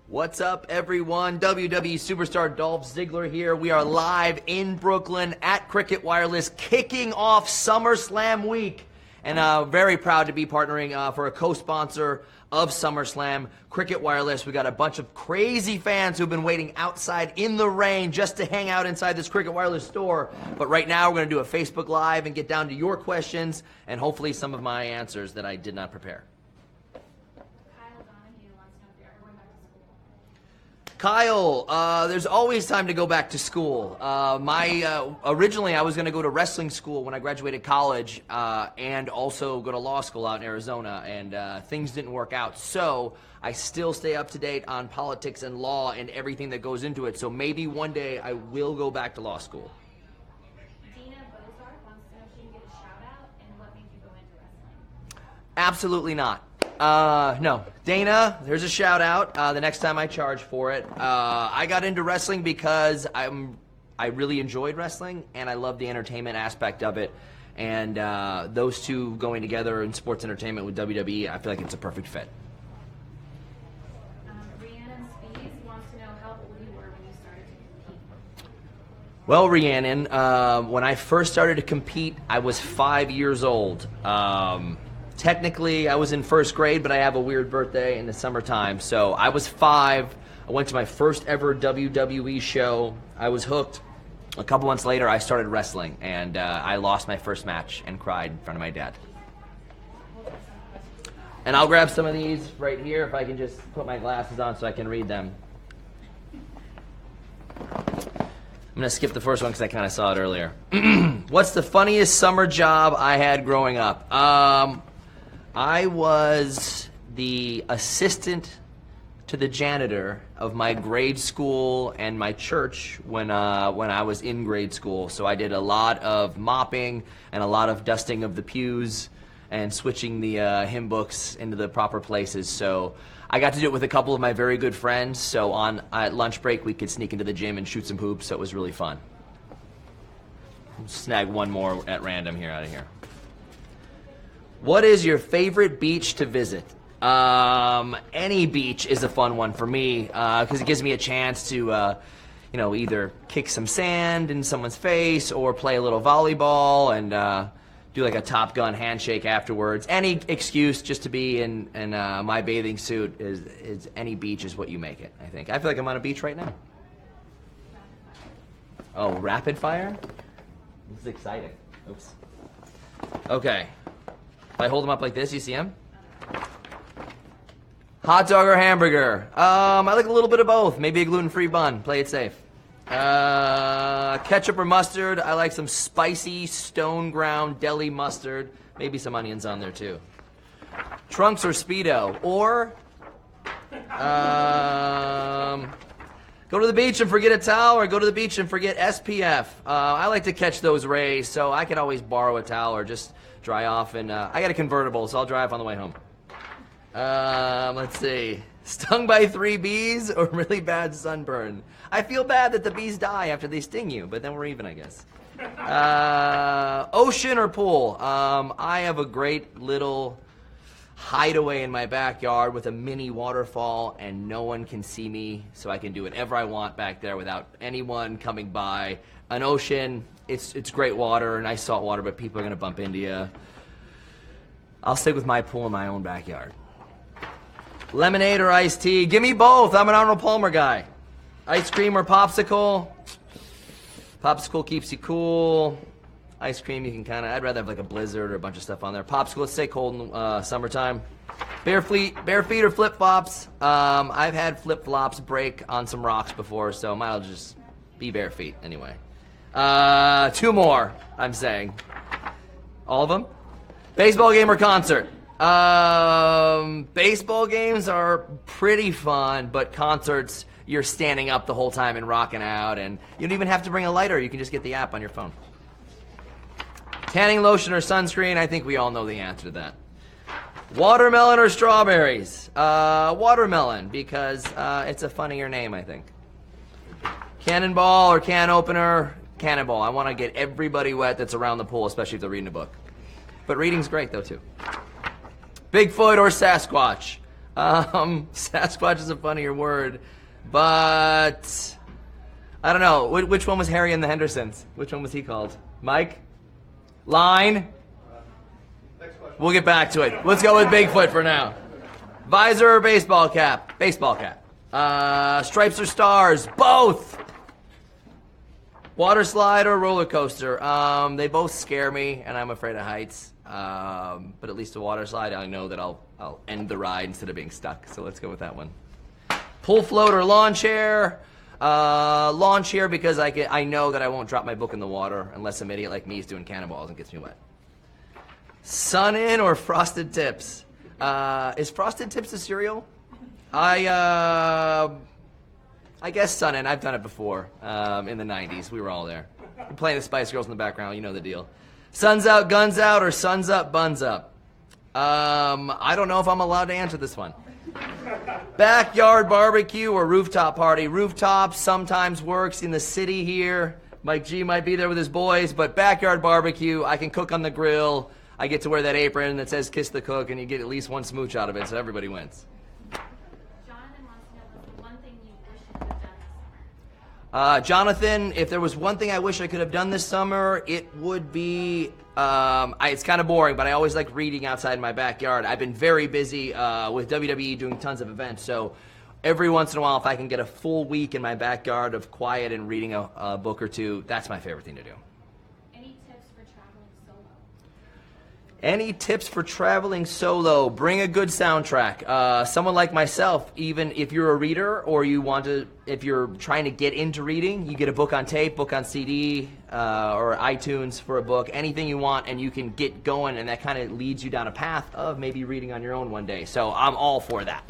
What's up, everyone? WWE Superstar Dolph Ziggler here. We are live in Brooklyn at Cricket Wireless, kicking off SummerSlam week. And very proud to be partnering for a co-sponsor of SummerSlam, Cricket Wireless. We got a bunch of crazy fans who've been waiting outside in the rain just to hang out inside this Cricket Wireless store. But right now, we're going to do a Facebook Live and get down to your questions and hopefully some of my answers that I did not prepare. Kyle, there's always time to go back to school. Originally I was going to go to wrestling school when I graduated college and also go to law school out in Arizona, and things didn't work out. So I still stay up to date on politics and law and everything that goes into it. So maybe one day I will go back to law school. Dina Bozarth wants to know if she can get a shout out and what made you go into wrestling. Absolutely not. No. Dana, there's a shout out the next time I charge for it. I got into wrestling because I really enjoyed wrestling and I love the entertainment aspect of it. And those two going together in sports entertainment with WWE, I feel like it's a perfect fit. Rhiannon Spees wants to know how old you were when you started to compete. Well, Rhiannon, when I first started to compete, I was 5 years old. Technically, I was in first grade, but I have a weird birthday in the summertime. So I was 5. I went to my first ever WWE show. I was hooked. A couple months later, I started wrestling, and I lost my first match and cried in front of my dad. And I'll grab some of these right here if I can just put my glasses on so I can read them. I'm going to skip the first one because I kind of saw it earlier. What's the funniest summer job I had growing up? I was the assistant to the janitor of my grade school and my church when I was in grade school. So I did a lot of mopping and a lot of dusting of the pews and switching the hymn books into the proper places. So I got to do it with a couple of my very good friends. So at lunch break, we could sneak into the gym and shoot some hoops. So it was really fun. Snag one more at random here out of here. What is your favorite beach to visit? Any beach is a fun one for me because it gives me a chance to, either kick some sand in someone's face or play a little volleyball and do like a Top Gun handshake afterwards. Any excuse just to be in my bathing suit is any beach is what you make it, I think. I feel like I'm on a beach right now. Oh, rapid fire? This is exciting. Oops. Okay. If I hold them up like this, you see them? Hot dog or hamburger? I like a little bit of both. Maybe a gluten-free bun. Play it safe. Ketchup or mustard? I like some spicy stone ground deli mustard. Maybe some onions on there too. Trunks or Speedo? Or go to the beach and forget a towel, or go to the beach and forget SPF. I like to catch those rays, so I could always borrow a towel or just dry off. And I got a convertible, so I'll drive on the way home. Let's see. Stung by 3 bees or really bad sunburn? I feel bad that the bees die after they sting you, but then we're even, I guess. Ocean or pool? I have a great little hideaway in my backyard with a mini waterfall, and no one can see me, so I can do whatever I want back there without anyone coming by. An ocean, it's great water, nice salt water, but people are going to bump into you. I'll stick with my pool in my own backyard. Lemonade or iced tea? Give me both. I'm an Arnold Palmer guy. Ice cream or popsicle? Popsicle keeps you cool. Ice cream, you can kind of, I'd rather have like a blizzard or a bunch of stuff on there. Popsicle, let's stay cold in summertime. Bare feet or flip-flops? I've had flip-flops break on some rocks before, so might as well just be bare feet anyway. 2 more, I'm saying. All of them? Baseball game or concert? Baseball games are pretty fun, but concerts, you're standing up the whole time and rocking out, and you don't even have to bring a lighter. You can just get the app on your phone. Tanning lotion or sunscreen? I think we all know the answer to that. Watermelon or strawberries? Watermelon, because it's a funnier name, I think. Cannonball or can opener? Cannonball. I want to get everybody wet that's around the pool, especially if they're reading a book. But reading's great, though, too. Bigfoot or Sasquatch? Sasquatch is a funnier word, but I don't know. Which one was Harry and the Hendersons? Which one was he called? Mike? Line? We'll get back to it. Let's go with Bigfoot for now. Visor or baseball cap? Baseball cap. Stripes or stars? Both. Water slide or roller coaster? They both scare me, and I'm afraid of heights. But at least a water slide, I know that I'll end the ride instead of being stuck. So let's go with that one. Pull float or lawn chair? Lawn chair because I know that I won't drop my book in the water unless some idiot like me is doing cannonballs and gets me wet. Sun in or frosted tips? Is frosted tips a cereal? I guess sun in. I've done it before in the 90s. We were all there. Playing the Spice Girls in the background. You know the deal. Sun's out, guns out, or sun's up, buns up? I don't know if I'm allowed to answer this one. Backyard barbecue or rooftop party? Rooftop sometimes works in the city here. Mike G might be there with his boys, but backyard barbecue, I can cook on the grill. I get to wear that apron that says kiss the cook, and you get at least one smooch out of it, so everybody wins. Jonathan wants to know what's the one thing you wish you could have done this summer. Jonathan, if there was one thing I wish I could have done this summer, it would be, it's kind of boring, but I always like reading outside my backyard. I've been very busy with WWE doing tons of events, so every once in a while, if I can get a full week in my backyard of quiet and reading a book or two, that's my favorite thing to do. Any tips for traveling solo? Any tips for traveling solo? Bring a good soundtrack. Someone like myself, even if you're a reader or if you're trying to get into reading, you get a book on tape, book on CD, or iTunes for a book, anything you want, and you can get going, and that kind of leads you down a path of maybe reading on your own one day. So I'm all for that.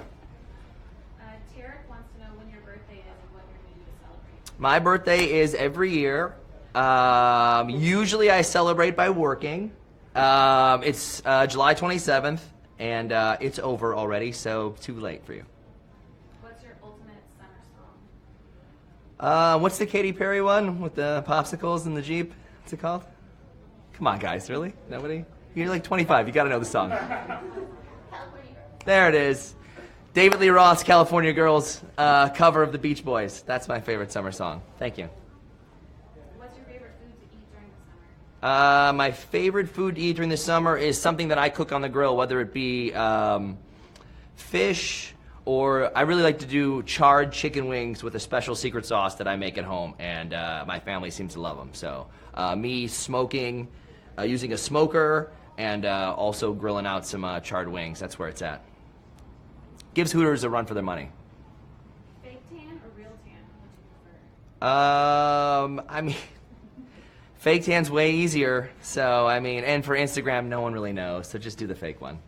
Tarek wants to know when your birthday is and what you're going to do to celebrate. My birthday is every year. Usually I celebrate by working. It's July 27th, and it's over already, so too late for you. What's your ultimate summer song? What's the Katy Perry one with the popsicles and the Jeep? What's it called? Come on, guys, really? Nobody? You're like 25. You got to know the song. California. There it is. David Lee Roth's California Girls cover of the Beach Boys. That's my favorite summer song. Thank you. What's your favorite food to eat during the summer? My favorite food to eat during the summer is something that I cook on the grill, whether it be fish or I really like to do charred chicken wings with a special secret sauce that I make at home, and my family seems to love them. So me smoking, using a smoker, and also grilling out some charred wings. That's where it's at. Gives Hooters a run for their money. Fake tan or real tan? What do you prefer? I mean, fake tan's way easier. So, I mean, and for Instagram, no one really knows. So just do the fake one.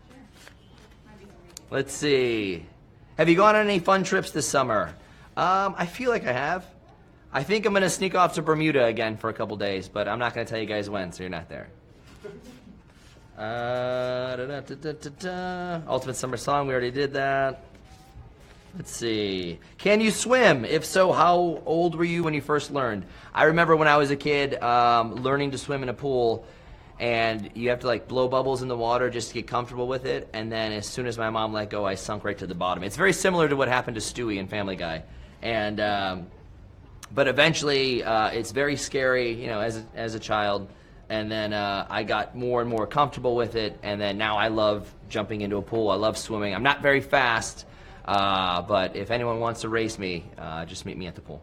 Sure. Might be some reason. Let's see. Have you gone on any fun trips this summer? I feel like I have. I think I'm going to sneak off to Bermuda again for a couple days, but I'm not going to tell you guys when, so you're not there. Ultimate Summer Song, we already did that. Let's see. Can you swim? If so, how old were you when you first learned? I remember when I was a kid learning to swim in a pool, and you have to like blow bubbles in the water just to get comfortable with it, and then as soon as my mom let go, I sunk right to the bottom. It's very similar to what happened to Stewie in Family Guy. And but eventually, it's very scary, you know, as a child. And then I got more and more comfortable with it. And then now I love jumping into a pool. I love swimming. I'm not very fast, but if anyone wants to race me, just meet me at the pool.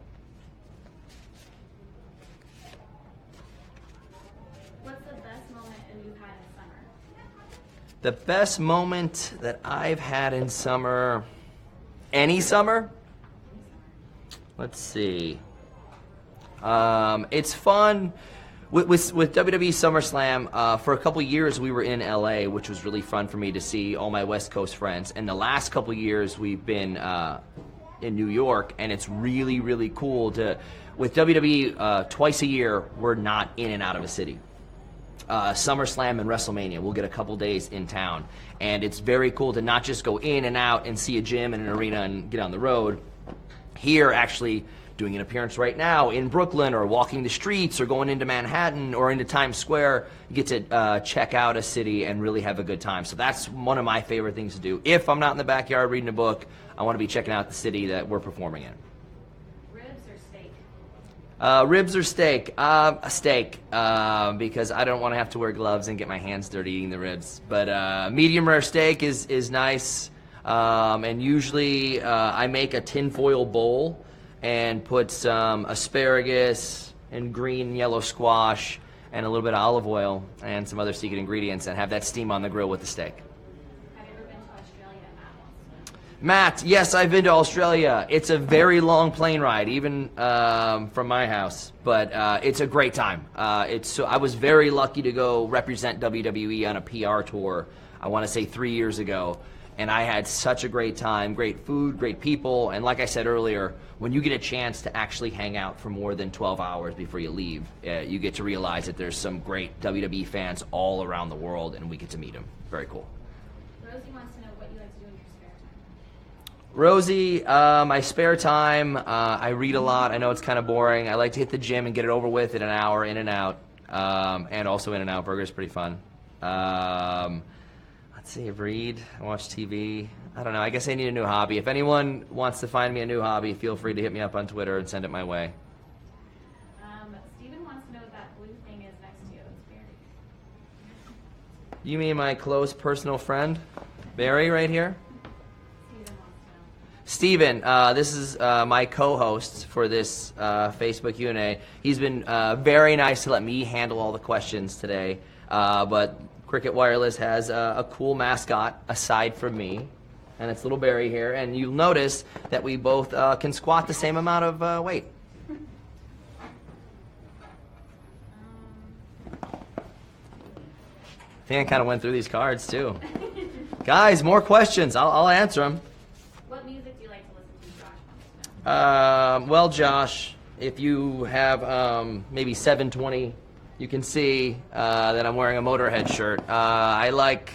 What's the best moment that you've had in summer? The best moment that I've had in summer, any summer? Let's see. It's fun with WWE SummerSlam. For a couple years, we were in LA, which was really fun for me to see all my West Coast friends. And the last couple years, we've been in New York, and it's really, really cool to. With WWE, twice a year, we're not in and out of a city. SummerSlam and WrestleMania, we'll get a couple days in town, and it's very cool to not just go in and out and see a gym and an arena and get on the road. Here, actually, doing an appearance right now in Brooklyn, or walking the streets, or going into Manhattan, or into Times Square, you get to check out a city and really have a good time. So that's one of my favorite things to do. If I'm not in the backyard reading a book, I want to be checking out the city that we're performing in. Ribs or steak? Ribs or steak? A steak, because I don't want to have to wear gloves and get my hands dirty eating the ribs. But medium rare steak is nice. And usually I make a tinfoil bowl and put some asparagus and green and yellow squash and a little bit of olive oil and some other secret ingredients, and have that steam on the grill with the steak. Have you ever been to Australia, Matt? Matt, yes, I've been to Australia. It's a very long plane ride, even from my house, but it's a great time. I was very lucky to go represent WWE on a PR tour, I want to say 3 years ago, and I had such a great time, great food, great people, and like I said earlier, when you get a chance to actually hang out for more than 12 hours before you leave, you get to realize that there's some great WWE fans all around the world, and we get to meet them. Very cool. Rosie wants to know what you like to do in your spare time. Rosie, my spare time, I read a lot. I know it's kind of boring. I like to hit the gym and get it over with in an hour, in and out. And also In-N-Out Burger is pretty fun. Let's see, read, watch TV. I don't know. I guess I need a new hobby. If anyone wants to find me a new hobby, feel free to hit me up on Twitter and send it my way. Steven wants to know what that blue thing is next to you. It's Barry. You mean my close personal friend, Barry, right here? Steven wants to know. Steven, this is my co-host for this Facebook Q&A. He's been very nice to let me handle all the questions today. But Cricket Wireless has a cool mascot aside from me, and it's little Barry here. And you'll notice that we both can squat the same amount of weight. I think I kind of went through these cards too. Guys, more questions. I'll answer them. What music do you like to listen to, Josh wants to know? Well, Josh, if you have maybe 720, you can see that I'm wearing a Motorhead shirt. I like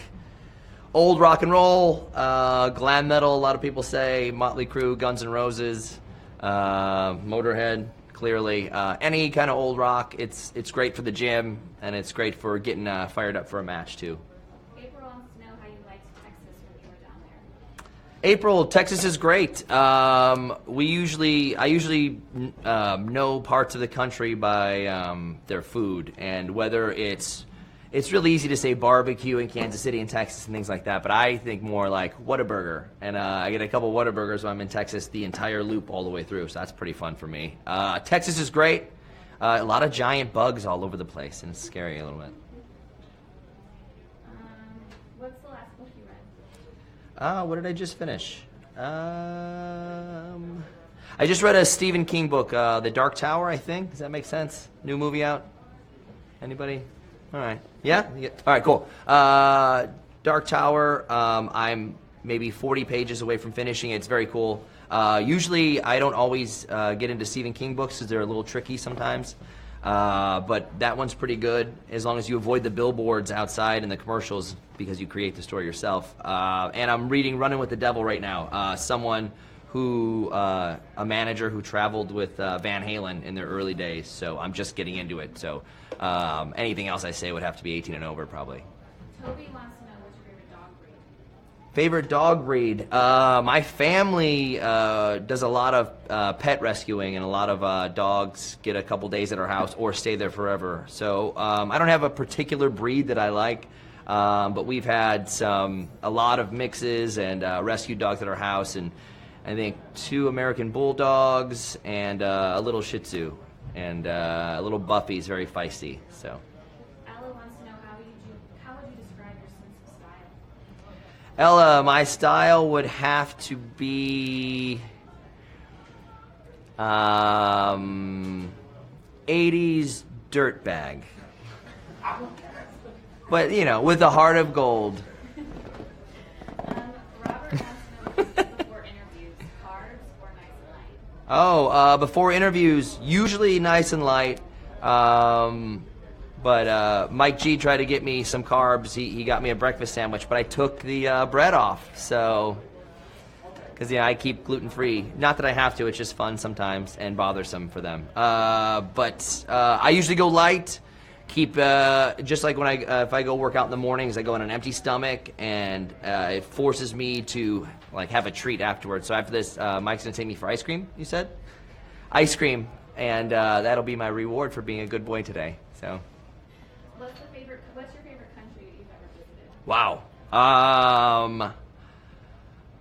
old rock and roll, glam metal, a lot of people say, Motley Crue, Guns N' Roses, Motorhead, clearly. Any kind of old rock, it's great for the gym, and it's great for getting fired up for a match, too. April wants to know how you liked Texas when you were down there. April, Texas is great. I usually know parts of the country by their food, and whether it's really easy to say barbecue in Kansas City and Texas and things like that, but I think more like Whataburger, and I get a couple Whataburgers when I'm in Texas the entire loop all the way through, so that's pretty fun for me. Texas is great. A lot of giant bugs all over the place, and it's scary a little bit. What's the last book you read? What did I just finish? I just read a Stephen King book, The Dark Tower, I think. Does that make sense? New movie out? Anybody? All right. Yeah? All right, cool. Dark Tower, I'm maybe 40 pages away from finishing it. It's very cool. Usually I don't always get into Stephen King books because they're a little tricky sometimes. But that one's pretty good as long as you avoid the billboards outside and the commercials because you create the story yourself. And I'm reading Running with the Devil right now. Someone who, a manager who traveled with Van Halen in their early days. So I'm just getting into it. So anything else I say would have to be 18 and over probably. Toby wants to know what's your favorite dog breed. Favorite dog breed? My family does a lot of pet rescuing, and a lot of dogs get a couple days at our house or stay there forever. So I don't have a particular breed that I like, but we've had a lot of mixes and rescue dogs at our house, and I think 2 American Bulldogs and a little Shih Tzu, and a little Buffy's very feisty. So. Ella wants to know how would you describe your sense of style? Ella, my style would have to be 80s dirtbag. But, with a heart of gold. Robert wants to know what you do before interviews, carbs or nice and light? Oh, before interviews, usually nice and light. But Mike G tried to get me some carbs. He got me a breakfast sandwich, but I took the bread off. So Because I keep gluten-free. Not that I have to, it's just fun sometimes and bothersome for them. But I usually go light. Keep just like when if I go work out in the mornings, I go on an empty stomach, and it forces me to like have a treat afterwards. So after this, Mike's gonna take me for ice cream. You said ice cream, and that'll be my reward for being a good boy today. So. What's your favorite country that you've ever visited? Wow.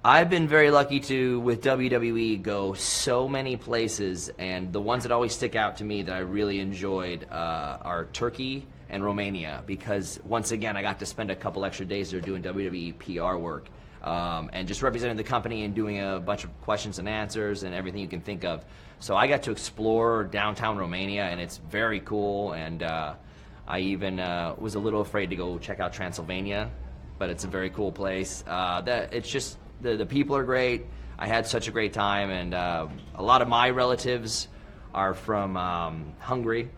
I've been very lucky to, with WWE, go so many places, and the ones that always stick out to me that I really enjoyed are Turkey and Romania, because once again I got to spend a couple extra days there doing WWE PR work, and just representing the company and doing a bunch of questions and answers and everything you can think of. So I got to explore downtown Romania, and it's very cool, and I even was a little afraid to go check out Transylvania, but it's a very cool place. It's just the people are great. I had such a great time, and a lot of my relatives are from Hungary,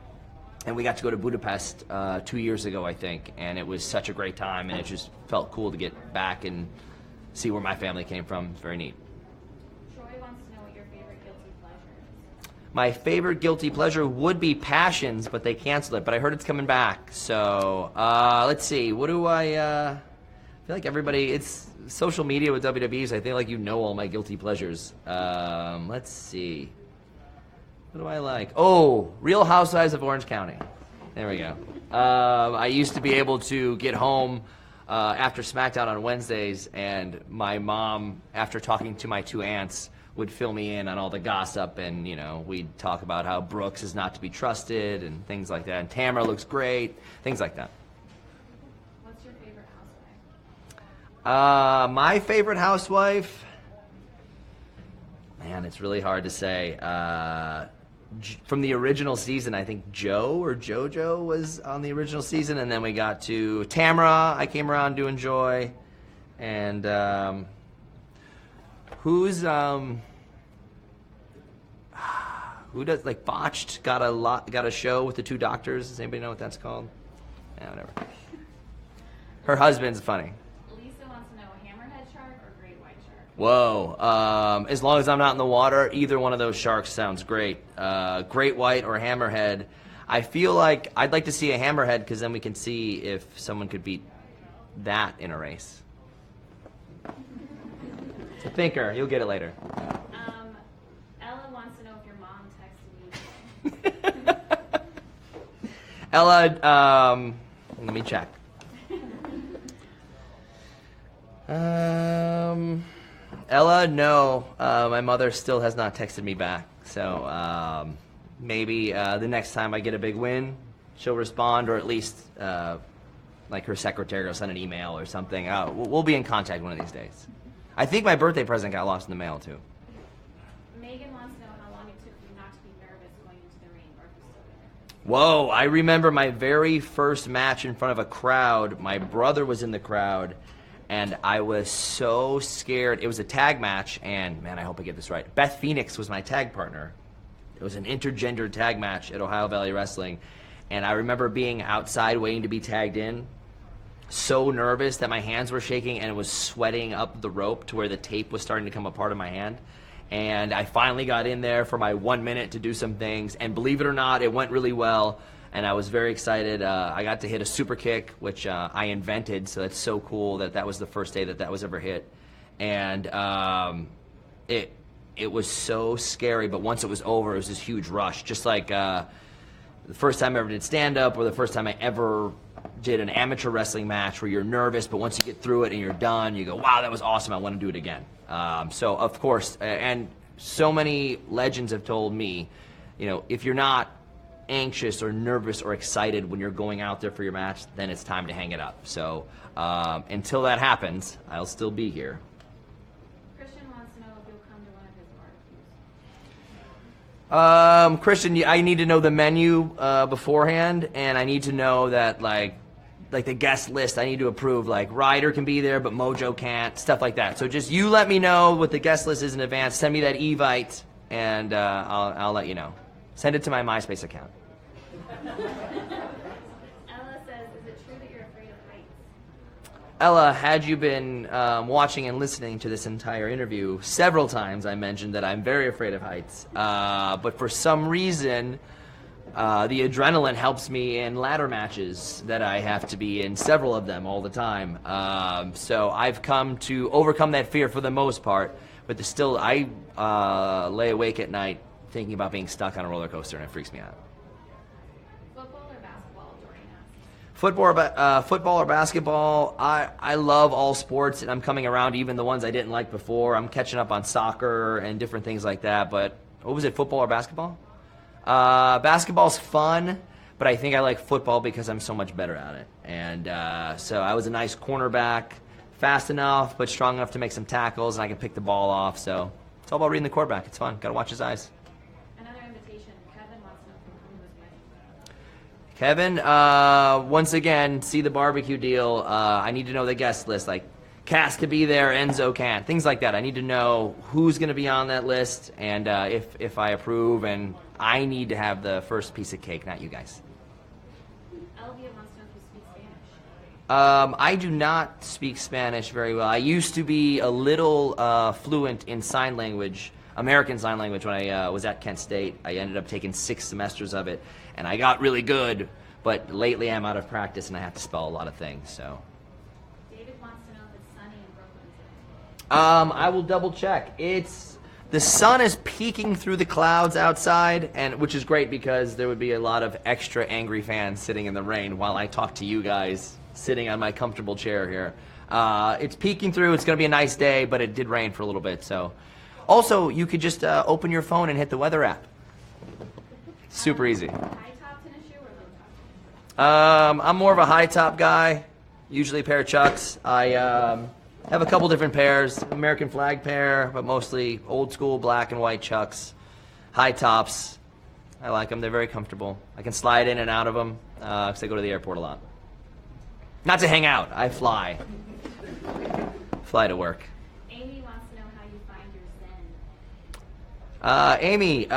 and we got to go to Budapest 2 years ago, I think, and it was such a great time, and it just felt cool to get back and see where my family came from. It's very neat. Troy wants to know what your favorite guilty pleasure is. My favorite guilty pleasure would be Passions, but they canceled it, but I heard it's coming back. So let's see, what do I feel like everybody, it's social media with WWE, so I feel like you know all my guilty pleasures. Let's see. What do I like? Oh, Real Housewives of Orange County. There we go. I used to be able to get home after SmackDown on Wednesdays, and my mom, after talking to my two aunts, would fill me in on all the gossip, and we'd talk about how Brooks is not to be trusted and things like that, and Tamara looks great, things like that. My favorite housewife, man, it's really hard to say. From the original season, I think Joe or JoJo was on the original season, and then we got to Tamara. I came around to enjoy, and who does like Botched got a show with the two doctors. Does anybody know what that's called? Yeah, whatever. Her husband's funny. Whoa. As long as I'm not in the water, either one of those sharks sounds great. Great white or hammerhead. I feel like I'd like to see a hammerhead, because then we can see if someone could beat that in a race. It's a thinker. You'll get it later. Ella wants to know if your mom texted you today. Ella, let me check. Ella, no. My mother still has not texted me back. So maybe the next time I get a big win, she'll respond, or at least like her secretary will send an email or something. We'll be in contact one of these days. I think my birthday present got lost in the mail, too. Megan wants to know how long it took you not to be nervous going into the ring, or if you're still there. Whoa, I remember my very first match in front of a crowd. My brother was in the crowd, and I was so scared. It was a tag match, and man, I hope I get this right. Beth Phoenix was my tag partner. It was an intergender tag match at Ohio Valley Wrestling, and I remember being outside waiting to be tagged in, so nervous that my hands were shaking, and it was sweating up the rope to where the tape was starting to come apart of my hand. And I finally got in there for my 1 minute to do some things, and believe it or not, it went really well. And I was very excited. I got to hit a super kick, which I invented, so that's so cool that was the first day that was ever hit. And it was so scary, but once it was over, it was this huge rush. Just like the first time I ever did stand-up, or the first time I ever did an amateur wrestling match where you're nervous, but once you get through it and you're done, you go, wow, that was awesome, I want to do it again. So, of course, and so many legends have told me, if you're not anxious or nervous or excited when you're going out there for your match, then it's time to hang it up. So until that happens, I'll still be here. Christian wants to know if you'll come to one of his barbecues. Christian, I need to know the menu beforehand, and I need to know that like the guest list I need to approve. Like Ryder can be there, but Mojo can't, stuff like that. So just you let me know what the guest list is in advance. Send me that Evite, and I'll let you know. Send it to my MySpace account. Ella says, is it true that you're afraid of Ella, had you been watching and listening to this entire interview, several times I mentioned that I'm very afraid of heights. But for some reason, the adrenaline helps me in ladder matches that I have to be in, several of them all the time. So I've come to overcome that fear for the most part. But I lay awake at night thinking about being stuck on a roller coaster, and it freaks me out. Football or basketball, Jordan asked. Football or basketball, I love all sports, and I'm coming around even the ones I didn't like before. I'm catching up on soccer and different things like that. But what was it, football or basketball? Basketball's fun, but I think I like football because I'm so much better at it. And so I was a nice cornerback, fast enough but strong enough to make some tackles, and I can pick the ball off. So it's all about reading the quarterback. It's fun. Got to watch his eyes. Another invitation. Kevin wants to know who was with. Kevin, once again, see the barbecue deal. I need to know the guest list. Like, Cass could be there, Enzo can't. Things like that. I need to know who's going to be on that list, and if I approve, and I need to have the first piece of cake, not you guys. Elvia wants to know if you speak Spanish. I do not speak Spanish very well. I used to be a little fluent in sign language, American Sign Language, when I was at Kent State. I ended up taking 6 semesters of it, and I got really good, but lately I'm out of practice, and I have to spell a lot of things, so... David wants to know if it's sunny in Brooklyn today. I will double check. The sun is peeking through the clouds outside, and which is great because there would be a lot of extra angry fans sitting in the rain while I talk to you guys sitting on my comfortable chair here. It's peeking through. It's going to be a nice day, but it did rain for a little bit. So, also, you could just open your phone and hit the weather app. Super easy. High top tennis shoe or low top tennis shoe? I'm more of a high top guy, usually a pair of Chucks. I have a couple different pairs, American flag pair, but mostly old school black and white Chucks, high tops. I like them. They're very comfortable. I can slide in and out of them because I go to the airport a lot. Not to hang out. I fly. Fly to work. Amy wants to know how you find your zen. Amy,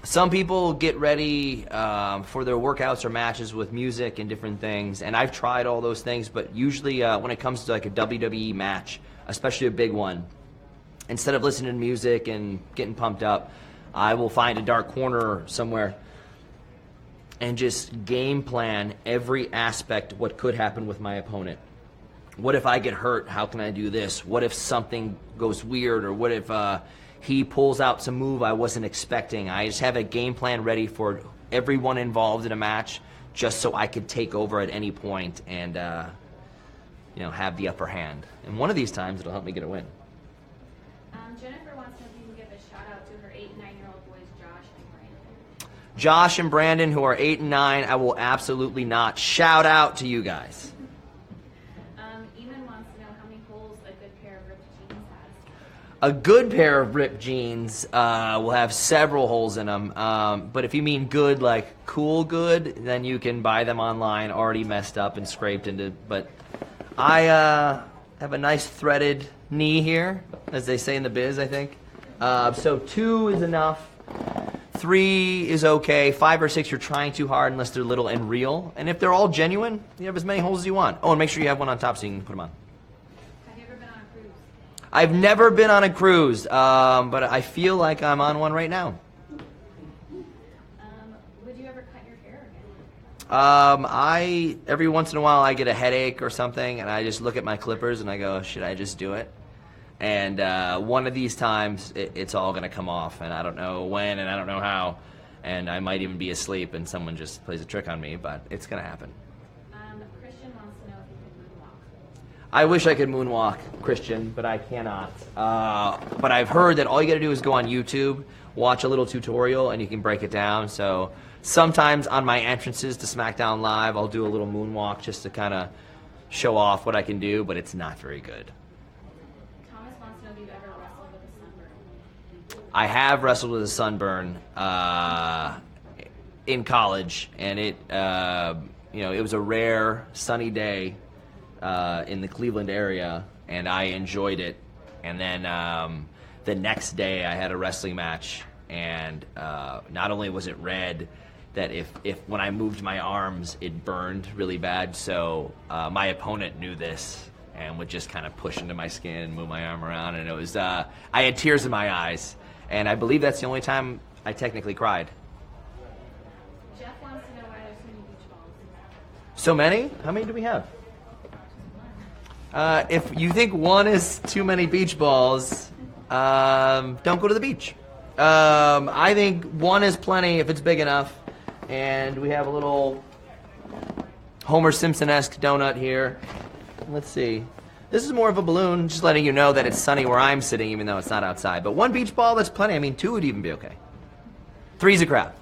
some people get ready for their workouts or matches with music and different things, and I've tried all those things, but usually when it comes to like a WWE match, especially a big one, instead of listening to music and getting pumped up, I will find a dark corner somewhere and just game plan every aspect of what could happen with my opponent. What if I get hurt? How can I do this? What if something goes weird? Or what if he pulls out some move I wasn't expecting? I just have a game plan ready for everyone involved in a match just so I could take over at any point and have the upper hand. And one of these times it'll help me get a win. Jennifer wants to know if you can give a shout out to her 8 and 9-year-old boys, Josh and Brandon. Josh and Brandon, who are 8 and 9, I will absolutely not shout out to you guys. Eamon wants to know how many holes a good pair of ripped jeans has. A good pair of ripped jeans will have several holes in them. But if you mean good, like cool good, then you can buy them online, already messed up and scraped into. But I have a nice threaded knee here, as they say in the biz, I think. So 2 is enough. 3 is okay. 5 or 6, you're trying too hard unless they're little and real. And if they're all genuine, you have as many holes as you want. Oh, and make sure you have one on top so you can put them on. Have you ever been on a cruise? I've never been on a cruise, but I feel like I'm on one right now. Would you ever cut your hair again? Every once in a while I get a headache or something, and I just look at my clippers and I go, should I just do it? And one of these times it's all going to come off, and I don't know when and I don't know how, and I might even be asleep and someone just plays a trick on me, but it's going to happen. Christian wants to know if you can moonwalk. I wish I could moonwalk, Christian, but I cannot. But I've heard that all you got to do is go on YouTube, watch a little tutorial, and you can break it down. So sometimes on my entrances to SmackDown Live, I'll do a little moonwalk just to kind of show off what I can do, but it's not very good. Thomas wants to know if you've ever wrestled with a sunburn. I have wrestled with a sunburn in college, and it was a rare sunny day in the Cleveland area, and I enjoyed it. And then the next day I had a wrestling match, and not only was it red, that if when I moved my arms, it burned really bad. So my opponent knew this and would just kind of push into my skin and move my arm around. And it was, I had tears in my eyes. And I believe that's the only time I technically cried. Jeff wants to know why there's so many beach balls. So many? How many do we have? If you think one is too many beach balls, don't go to the beach. I think one is plenty if it's big enough. And we have a little Homer Simpson-esque donut here. Let's see. This is more of a balloon, just letting you know that it's sunny where I'm sitting, even though it's not outside. But one beach ball, that's plenty. I mean, 2 would even be okay. 3's a crowd.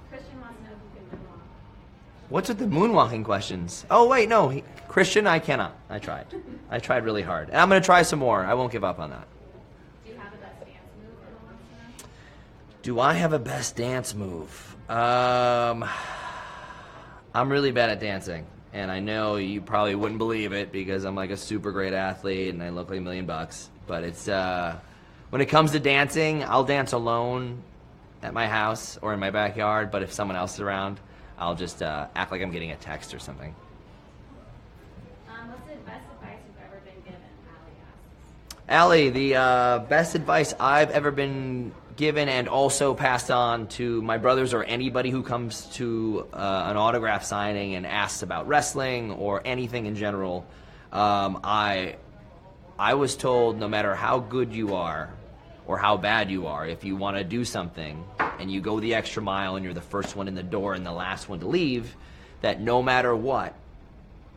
Christian wants to know if you can moonwalk. What's with the moonwalking questions? Oh, wait, no. Christian, I cannot. I tried. I tried really hard. And I'm going to try some more. I won't give up on that. Do you have a best dance move that one wants to know? Do I have a best dance move? I'm really bad at dancing. And I know you probably wouldn't believe it because I'm like a super great athlete and I look like $1 million. But it's when it comes to dancing, I'll dance alone at my house or in my backyard. But if someone else is around, I'll just act like I'm getting a text or something. What's the best advice you've ever been given? Allie asks. Allie, the best advice I've ever been given and also passed on to my brothers or anybody who comes to an autograph signing and asks about wrestling or anything in general, I was told no matter how good you are or how bad you are, if you want to do something and you go the extra mile and you're the first one in the door and the last one to leave, that no matter what,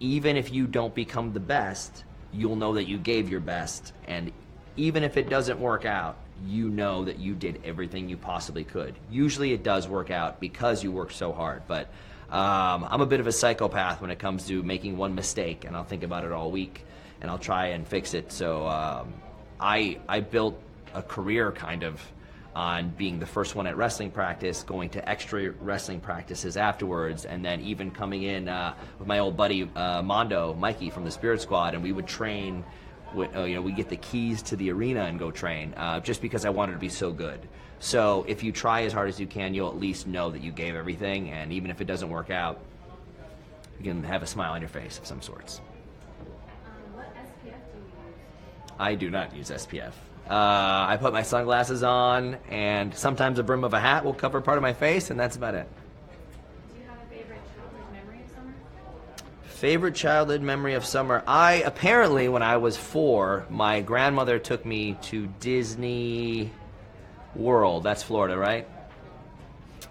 even if you don't become the best, you'll know that you gave your best. And even if it doesn't work out, you know that you did everything you possibly could. Usually it does work out because you worked so hard. But I'm a bit of a psychopath when it comes to making one mistake, and I'll think about it all week, and I'll try and fix it. So I built a career kind of on being the first one at wrestling practice, going to extra wrestling practices afterwards, and then even coming in with my old buddy Mondo, Mikey from the Spirit Squad, and we would train. We get the keys to the arena and go train just because I wanted to be so good. So if you try as hard as you can, you'll at least know that you gave everything, and even if it doesn't work out, you can have a smile on your face of some sorts. What SPF do you use? I do not use SPF. I put my sunglasses on, and sometimes a brim of a hat will cover part of my face, and that's about it. Do you have a favorite childhood memory of summer? Favorite childhood memory of summer? Apparently, when I was 4, my grandmother took me to Disney World. That's Florida, right?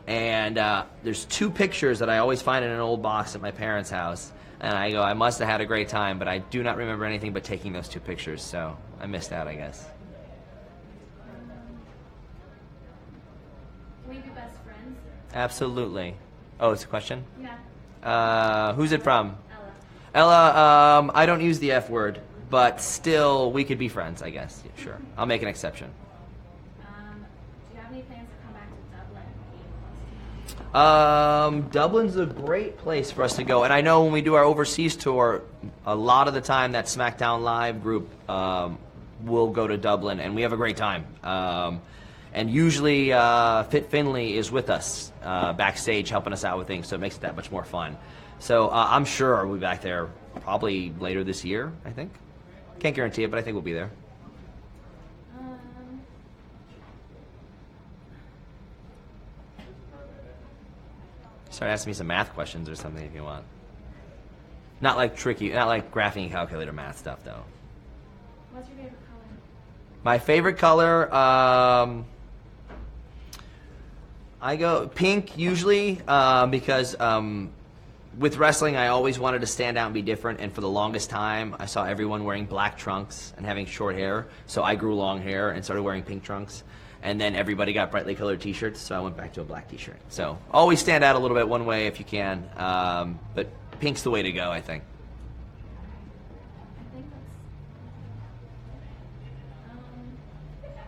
And there's 2 pictures that I always find in an old box at my parents' house. And I go, I must have had a great time, but I do not remember anything but taking those 2 pictures. So I missed out, I guess. Can we be best friends? Absolutely. Oh, it's a question? Yeah. Who's it from? Ella. Ella, I don't use the F word, but still, we could be friends, I guess. Yeah, sure. I'll make an exception. Do you have any plans to come back to Dublin? Dublin's a great place for us to go. And I know when we do our overseas tour, a lot of the time that SmackDown Live group will go to Dublin, and we have a great time. And usually Fit Finley is with us backstage helping us out with things, so it makes it that much more fun. So I'm sure we'll be back there probably later this year, I think. Can't guarantee it, but I think we'll be there. Start asking me some math questions or something if you want. Not like tricky, not like graphing and calculator math stuff, though. What's your favorite color? My favorite color, I go pink usually because with wrestling I always wanted to stand out and be different, and for the longest time I saw everyone wearing black trunks and having short hair, so I grew long hair and started wearing pink trunks, and then everybody got brightly colored t-shirts, so I went back to a black t-shirt. So always stand out a little bit one way if you can, but pink's the way to go, I think. I think that's...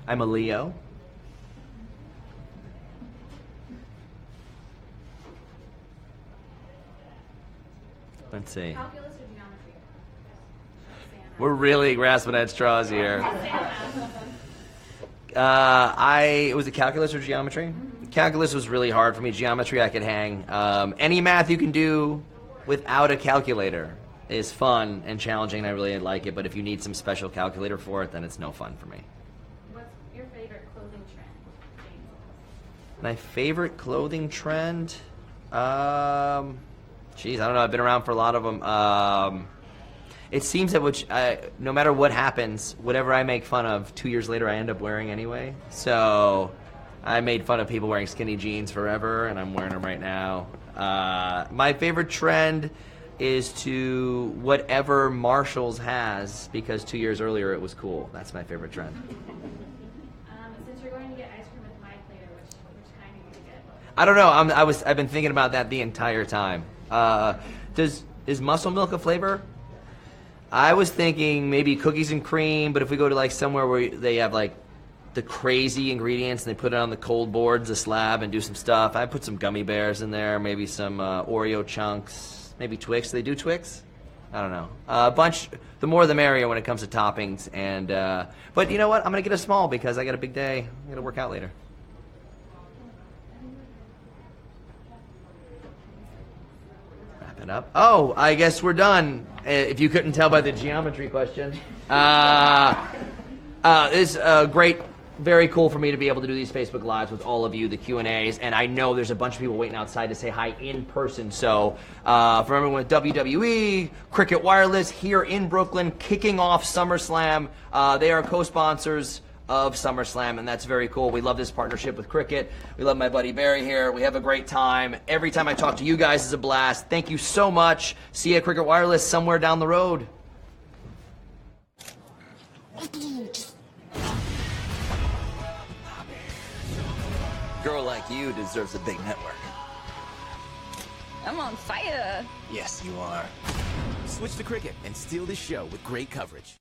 I'm a Leo. Let's see. Calculus or geometry? We're really grasping at straws here. It was a calculus or geometry. Calculus was really hard for me. Geometry I could hang. Any math you can do without a calculator is fun and challenging, and I really like it. But if you need some special calculator for it, then it's no fun for me. What's your favorite clothing trend, James? My favorite clothing trend? Geez, I don't know. I've been around for a lot of them. It seems that no matter what happens, whatever I make fun of, 2 years later I end up wearing anyway. So I made fun of people wearing skinny jeans forever, and I'm wearing them right now. My favorite trend is to whatever Marshalls has, because 2 years earlier it was cool. That's my favorite trend. Since you're going to get ice cream with my plater, which kind are you going to get? I don't know. I've been thinking about that the entire time. Is muscle milk a flavor? I was thinking maybe cookies and cream, but if we go to like somewhere where they have like the crazy ingredients and they put it on the cold boards, the slab, and do some stuff, I put some gummy bears in there, maybe some Oreo chunks, maybe Twix. Do they do Twix? I don't know. A bunch. The more the merrier when it comes to toppings. And but you know what? I'm gonna get a small because I got a big day. I gotta work out later. Up. Oh, I guess we're done. If you couldn't tell by the geometry question. It's great, very cool for me to be able to do these Facebook Lives with all of you, the Q&As, and I know there's a bunch of people waiting outside to say hi in person. So for everyone with WWE, Cricket Wireless here in Brooklyn, kicking off SummerSlam. They are co-sponsors of SummerSlam, and that's very cool. We love this partnership with Cricket. We love my buddy Barry here. We have a great time. Every time I talk to you guys is a blast. Thank you so much. See you at Cricket Wireless somewhere down the road. Girl like you deserves a big network. I'm on fire. Yes, you are. Switch to Cricket and steal the show with great coverage.